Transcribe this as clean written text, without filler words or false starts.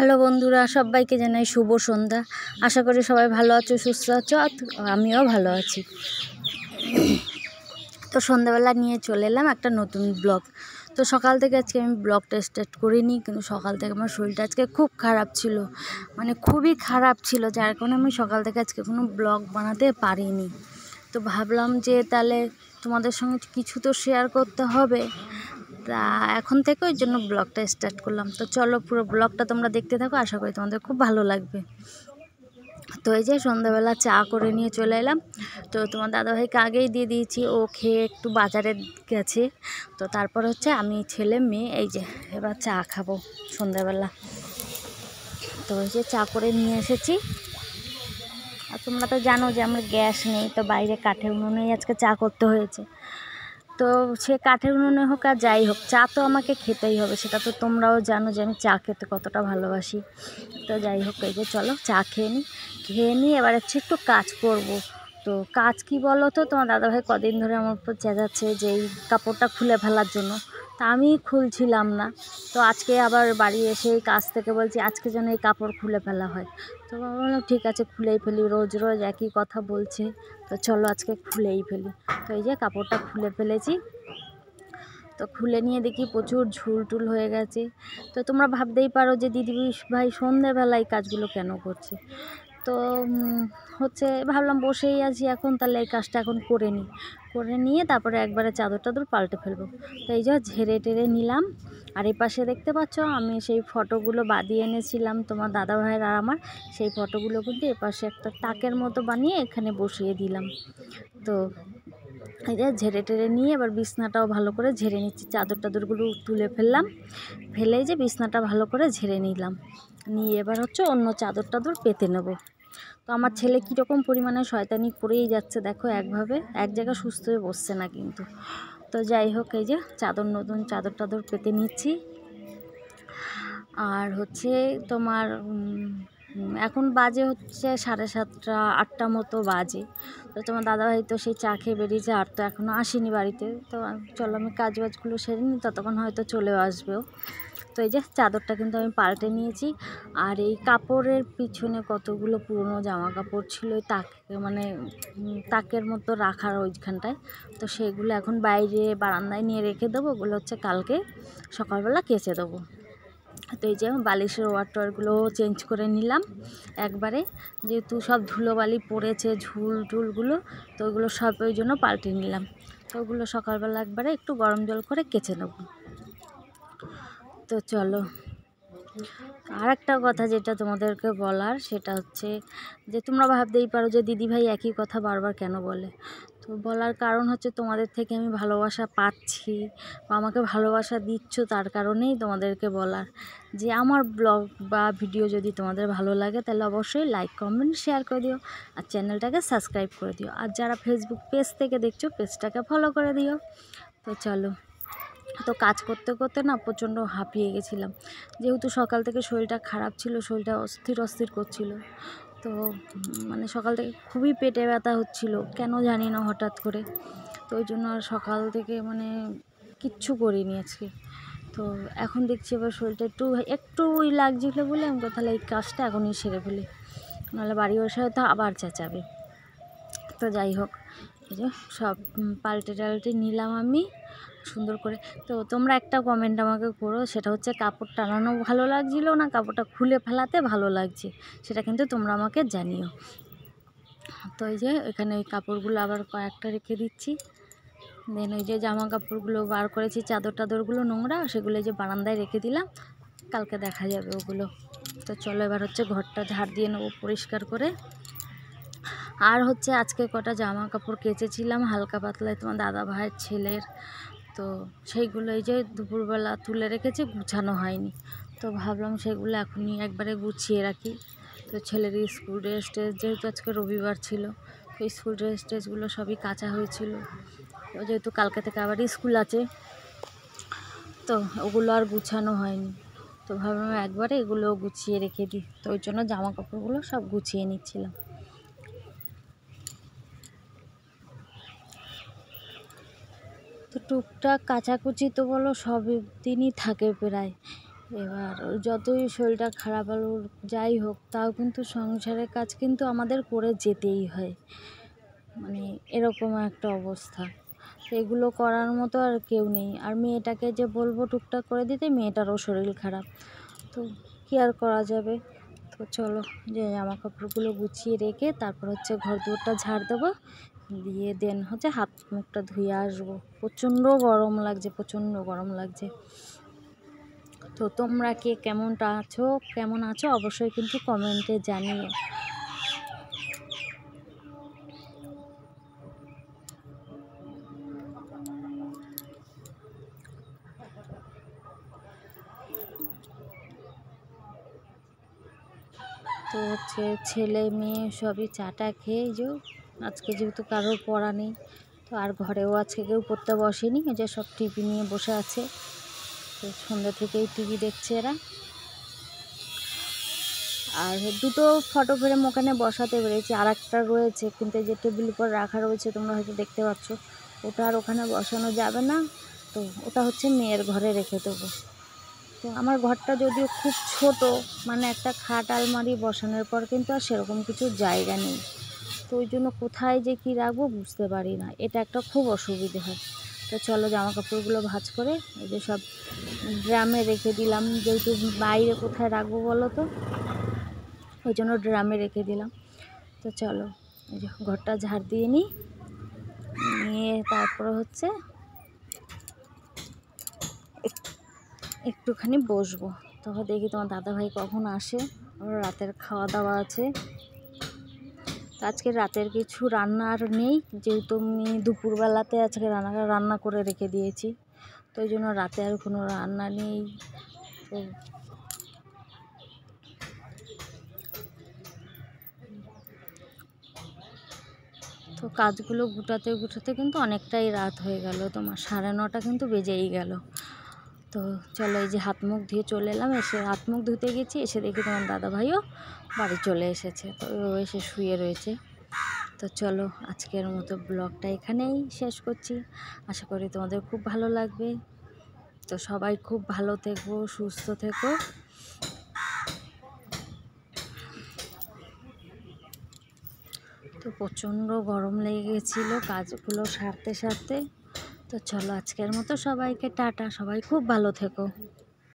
Hello বন্ধুরা, সবাইকে জানাই শুভ সন্ধ্যা। আশা করি সবাই ভালো আছো, সুস্থ আছো, আর আমিও ভালো আছি। তো সন্ধ্যাবেলা নিয়ে চলে এলাম একটা নতুন ব্লগ। তো সকাল থেকে আজকে আমি ব্লগটা স্টার্ট করিনি, কিন্তু সকাল থেকে আমার শরীরটা আজকে খুব খারাপ ছিল, মানে খুবই খারাপ ছিল, যার কারণে আমি সকাল থেকে আজকে কোনো ব্লগ বানাতে পারিনি। তো ভাবলাম যে তাহলে তোমাদের সঙ্গে কিছু তো শেয়ার করতে হবে, তা এখন থেকে ওই জন্য ব্লগটা স্টার্ট করলাম। তো চলো পুরো ব্লগটা তোমরা দেখতে থাকো, আশা করি তোমাদের খুব ভালো লাগবে। তো এই যে সন্ধ্যাবেলা চা করে নিয়ে চলে এলাম। তো তোমার দাদাভাইকে আগেই দিয়ে দিয়েছি, ও খেয়ে একটু বাজারে গেছে। তো তারপর হচ্ছে আমি ছেলে মেয়ে এই যে এবার চা খাবো সন্ধ্যাবেলা। তো এই যে চা করে নিয়ে এসেছি। আর তোমরা তো জানো যে আমার গ্যাস নেই, তো বাইরে কাঠের উনুনেই আজকে চা করতে হয়েছে। তো সে কাঠের উনুনে হোক আর যাই হোক, চা তো আমাকে খেতেই হবে, সেটা তো তোমরাও জানো যে আমি চা খেতে কতটা ভালোবাসি। তো যাই হোক, এই যে চলো চা খেয়ে নিই এবার হচ্ছে একটু কাজ করব। তো কাজ কি বলো তো, তোমার দাদাভাই কদিন ধরে আমার উপর চেঁচাচ্ছে যে এই কাপড়টা খুলে ফেলার জন্য, তা আমি খুলছিলাম না। তো আজকে আবার বাড়ি এসে কাজ থেকে বলছি আজকে যেন এই কাপড় খুলে ফেলা হয়। তো বললাম ঠিক আছে খুলেই ফেলি, রোজ রোজ একই কথা বলছে, তো চলো আজকে খুলেই ফেলি। তো এই যে কাপড়টা খুলে ফেলেছি। তো খুলে নিয়ে দেখি প্রচুর ঝুল টুল হয়ে গেছে। তো তোমরা ভাবতেই পারো যে দিদি ভাই সন্ধ্যেবেলায় কাজগুলো কেন করছে। তো হচ্ছে ভাবলাম বসেই আছি এখন, তাহলে এই কাজটা এখন করে নিয়ে তারপরে একবারে চাদর টাদর পাল্টে ফেলবো। তো এই যে ঝেড়ে টেরে নিলাম। আর এই পাশে দেখতে পাচ্ছ আমি সেই ফটোগুলো বাঁধিয়ে এনেছিলাম তোমার দাদা ভাইয়ের আর আমার, সেই ফটোগুলো কিন্তু এপাশে একটা তাকের মতো বানিয়ে এখানে বসিয়ে দিলাম। তো এই যে ঝেড়ে টেরে নিয়ে এবার বিছনাটাও ভালো করে ঝেড়ে নিচ্ছি, চাদর টাদরগুলো তুলে ফেলেই যে বিছনাটা ভালো করে ঝেড়ে নিলাম, নিয়ে এবার হচ্ছে অন্য চাদর টাদর পেতে নেব। তো আমার ছেলে কীরকম পরিমাণে শয়তানি করেই যাচ্ছে দেখো, এক জায়গায় সুস্থ হয়ে বসছে না কিন্তু। তো যাই হোক, এই যে নতুন চাদর টাদর পেতে নিচ্ছি। আর হচ্ছে তোমার এখন বাজে হচ্ছে 7:30 8টা মতো বাজে। তো তোমার দাদাভাই তো সেই চা খেয়ে বেরিয়েছে, আর তো এখনও আসেনি বাড়িতে। তো চলো আমি কাজবাজগুলো সেরে নিই, ততক্ষণ হয়তো চলেও আসবেও। তো এই যে চাদরটা কিন্তু আমি পাল্টে নিয়েছি। আর এই কাপড়ের পিছনে কতগুলো পুরনো জামা কাপড় ছিল তাকের মতো রাখার ওইখানটায়, তো সেগুলো এখন বাইরে বারান্দায় নিয়ে রেখে দেবো, ওগুলো হচ্ছে কালকে সকালবেলা কেচে দেবো। তো এই যে বালিশের ওয়ারগুলো চেঞ্জ করে নিলাম একবারে, যেহেতু সব ধুলোবালি পড়েছে ঝুল টুলগুলো, তো ওইগুলো সব ওই জন্য পাল্টে নিলাম। তো ওগুলো সকালবেলা একবারে একটু গরম জল করে কেচে নেব। তো চলো আর একটা কথা যেটা তোমাদেরকে বলার, সেটা হচ্ছে যে তোমরা ভাবতেই পারো যে দিদিভাই একই কথা বারবার কেন বলে। তো বলার কারণ হচ্ছে তোমাদের থেকে আমি ভালোবাসা পাচ্ছি বা আমাকে ভালোবাসা দিচ্ছ, তার কারণেই তোমাদেরকে বলার যে আমার ব্লগ বা ভিডিও যদি তোমাদের ভালো লাগে তাহলে অবশ্যই লাইক কমেন্ট শেয়ার করে দিও, আর চ্যানেলটাকে সাবস্ক্রাইব করে দিও, আর যারা ফেসবুক পেজ থেকে দেখছো পেজটাকে ফলো করে দিও। তো চলো, তো কাজ করতে করতে না প্রচণ্ড হাঁপিয়ে গেছিলাম, যেহেতু সকাল থেকে শরীরটা খারাপ ছিল, শরীরটা অস্থির করছিল। তো মানে সকাল থেকে খুবই পেটে ব্যথা হচ্ছিল, কেন জানি না হঠাৎ করে। তো ওই জন্য আর সকাল থেকে কিচ্ছু করিনি আজকে। তো এখন দেখছি এবার শরীরটা একটু লাগছিলো বলে আমি তাহলে এই কাজটা এখনই সেরে ফেলি, নাহলে বাড়ি বসে হয়তো আবার চেঁচাবে। তো যাই হোক, এই যে সব পাল্টে নিলাম আমি সুন্দর করে। তো তোমরা একটা কমেন্ট আমাকে করো, সেটা হচ্ছে কাপড় টানানো ভালো লাগছিলো না কাপড়টা খুলে ফেলাতে ভালো লাগছে, সেটা কিন্তু তোমরা আমাকে জানিও। তো এই যে এখানে ওই কাপড়গুলো আবার কয়েকটা রেখে দিচ্ছি। দেন ওই যে জামা কাপড়গুলো বার করেছি, চাদর টাদরগুলো নোংরা, সেগুলো যে বারান্দায় রেখে দিলাম, কালকে দেখা যাবে ওগুলো। তো চলো এবার হচ্ছে ঘরটা ঝাড় দিয়ে নেবো পরিষ্কার করে। আর হচ্ছে আজকে কটা জামা কাপড় কেচেছিলাম হালকা পাতলায় তোমার দাদা ভাইয়ের ছেলের, তো সেইগুলো এই যে দুপুরবেলা তুলে রেখেছি, গুছানো হয়নি। তো ভাবলাম সেগুলো এখনই একবারে গুছিয়ে রাখি। তো ছেলের স্কুল ড্রেস যেহেতু আজকে রবিবার ছিল, তো স্কুল ড্রেসগুলো সবই কাচা হয়েছিল, যেহেতু কালকে থেকে আবার স্কুল আছে, তো ওগুলো আর গুছানো হয়নি। তো ভাবলাম একবারে এগুলো গুছিয়ে রেখে দিই, তো ওই জন্য জামা কাপড়গুলো সব গুছিয়ে নিচ্ছিলাম। তো টুকটাক কাচাকুচি তো বলো সব দিনই থাকে প্রায়, এবার যতই শরীরটা খারাপ হলো যাই হোক, তাও কিন্তু সংসারের কাজ কিন্তু আমাদের করে যেতেই হয়, মানে এরকম একটা অবস্থা। তো এগুলো করার মতো আর কেউ নেই। আর মেয়েটাকে যে বলবো টুকটাক করে দিতে, মেয়েটারও শরীর খারাপ, তো কী আর করা যাবে। তো চলো যে জামা কাপড়গুলো গুছিয়ে রেখে তারপর হচ্ছে ঘর দুয়ারটা ঝাড় দেবো, দিয়ে দেন হচ্ছে হাত মুখটা ধুয়ে আসবো। প্রচণ্ড গরম লাগছে, প্রচণ্ড গরম লাগছে। তো তোমরা কে কেমন আছো অবশ্যই কিন্তু কমেন্টে জানিও। তো হচ্ছে ছেলে মেয়ে সবই চাটা খেয়ে আজকে যেহেতু কারোর পড়া নেই, তো আর ঘরেও আজকে কেউ পড়তে বসেনি, যে সব টিভি নিয়ে বসে আছে। তো সন্ধ্যা থেকেই টিভি দেখছে এরা। আর দুটো ফটো ফ্রেম ওখানে বসাতে পেরেছি, আর একটা রয়েছে কিন্তু যে টেবিল উপর রাখা রয়েছে তোমরা হয়তো দেখতে পাচ্ছ, ওটা আর ওখানে বসানো যাবে না। তো ওটা হচ্ছে মেয়ের ঘরে রেখে দেবো। তো আমার ঘরটা যদিও খুব ছোট, মানে একটা খাট আলমারি বসানোর পর কিন্তু আর সেরকম কিছু জায়গা নেই। তো ওই জন্য কোথায় যে কী রাখবো বুঝতে পারি না, এটা একটা খুব অসুবিধে হয়। তো চলো জামা কাপড়গুলো ভাঁজ করে এই যে সব ড্রামে রেখে দিলাম, যেহেতু বাইরে কোথায় রাখবো বলো তো, ওই জন্য ড্রামে রেখে দিলাম। তো চলো এই যে ঘরটা ঝাড় দিয়ে নিয়ে তারপরে হচ্ছে একটুখানি বসবো। তখন দেখি তোমার দাদাভাই কখন আসে, আবার রাতের খাওয়া দাওয়া আছে। তো আজকে রাতের কিছু রান্না আর নেই, যেহেতু আমি দুপুরবেলাতে আজকে রান্না করে রেখে দিয়েছি, তো ওই জন্য রাতে আর কোনো রান্না নেই। তো কাজগুলো গুটাতে কিন্তু অনেকটাই রাত হয়ে গেল, তোমার 9:30 কিন্তু বেজেই গেল। তো চলো এই যে হাত মুখ ধুয়ে চলে এলাম, এসে হাত মুখ ধুতে গেছি, এসে দেখি তোমার দাদাভাইও বাড়ি চলে এসেছে, তো ও এসে শুয়ে রয়েছে। তো চলো আজকের মতো ব্লগটা এখানেই শেষ করছি, আশা করি তোমাদের খুব ভালো লাগবে। তো সবাই খুব ভালো থেকো, সুস্থ থেকো। তো প্রচণ্ড গরম লেগে গেছিলো কাজগুলো সারতে। তো চলো আজকের মতো সবাইকে টাটা, সবাই খুব ভালো থেকো।